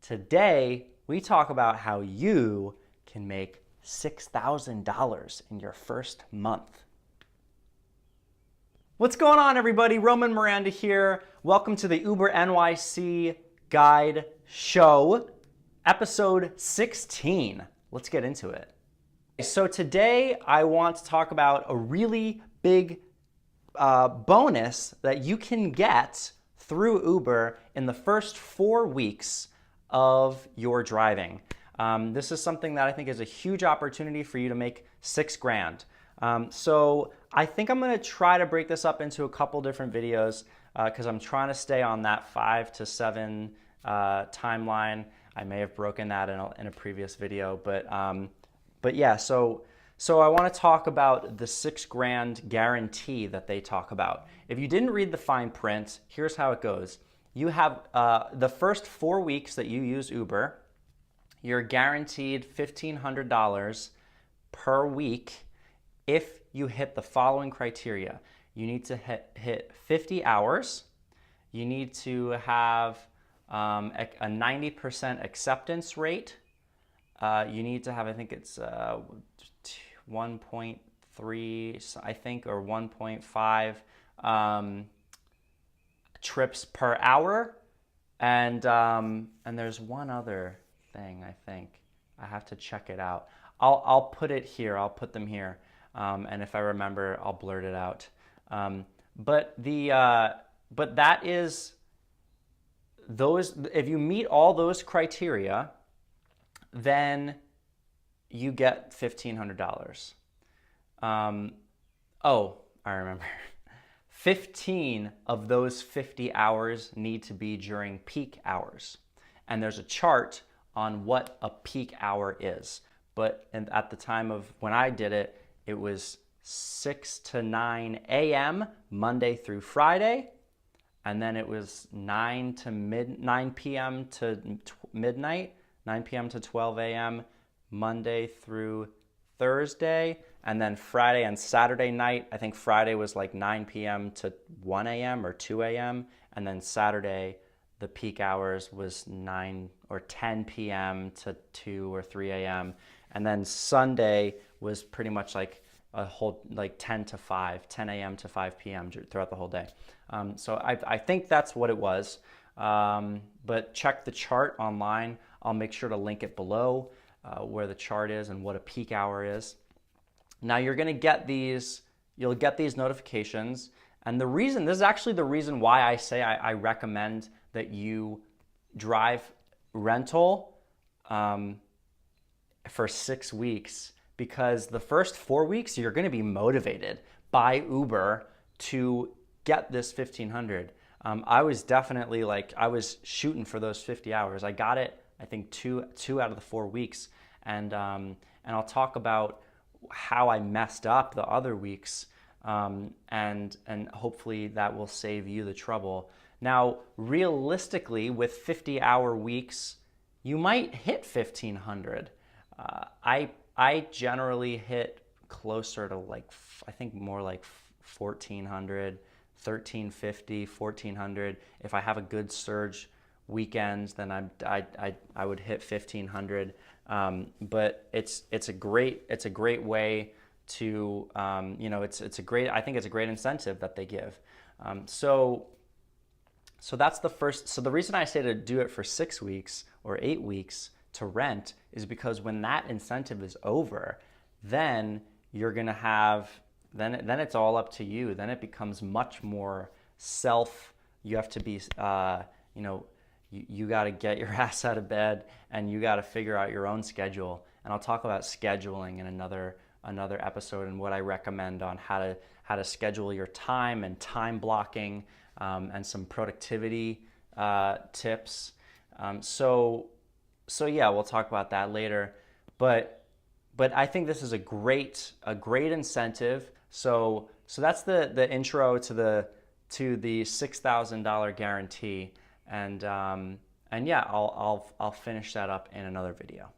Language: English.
Today, we talk about how you can make $6,000 in your first month. What's going on, everybody? Roman Miranda here. Welcome to the Uber NYC Guide Show, episode 16. Let's get into it. So today, I want to talk about a really big bonus that you can get through Uber in the first 4 weeks of your driving. This is something that I think is a huge opportunity for you to make $6,000. So I think I'm going to try to break this up into a couple different videos because I'm trying to stay on that 5 to 7 timeline. I may have broken that in a previous video, but yeah. So I want to talk about the $6,000 guarantee that they talk about. If you didn't read the fine print, here's how it goes. You have the first 4 weeks that you use Uber, you're guaranteed $1,500 per week if you hit the following criteria. You need to hit 50 hours. You need to have a 90% acceptance rate. You need to have, I think it's 1.3, I think, or 1.5 trips per hour, and there's one other thing. I think I have to check it out. I'll put it here. I'll put them here, and if I remember, I'll blurt it out. But that is those. If you meet all those criteria, then you get $1,500. Oh, I remember. 15 of those 50 hours need to be during peak hours. And there's a chart on what a peak hour is. But at the time of when I did it, it was 6 to 9 a.m. Monday through Friday. And then it was 9 p.m. to midnight, 9 p.m. to 12 a.m. Monday through Thursday. And then Friday and Saturday night, I think Friday was like 9 p.m. to 1 a.m. or 2 a.m. And then Saturday, the peak hours was 9 or 10 p.m. to 2 or 3 a.m. And then Sunday was pretty much like a whole, like 10 a.m. to 5 p.m. throughout the whole day. So I think that's what it was. But check the chart online. I'll make sure to link it below where the chart is and what a peak hour is. Now you're going to get these, you'll get these notifications. And the reason, this is actually the reason why I say I recommend that you drive rental for 6 weeks, because the first 4 weeks you're going to be motivated by Uber to get this $1,500. I was definitely I was shooting for those 50 hours. I got it, I think two out of the 4 weeks. And I'll talk about how I messed up the other weeks, and hopefully that will save you the trouble. Now, realistically, with 50-hour weeks, you might hit $1,500. I generally hit closer to I think more like $1,400, $1,350, $1,400. If I have a good surge weekends, then I would hit $1,500. But it's a great way to it's a great, I think it's a great incentive that they give. So that's the first. So the reason I say to do it for 6 weeks or 8 weeks to rent is because when that incentive is over, then you're gonna have then it's all up to you. Then it becomes much more you have to be you got to get your ass out of bed and you got to figure out your own schedule. And I'll talk about scheduling in another episode and what I recommend on how to schedule your time and time blocking, and some productivity tips. So yeah, we'll talk about that later. But I think this is a great incentive. So that's the intro to the $6,000 guarantee. And yeah, I'll finish that up in another video.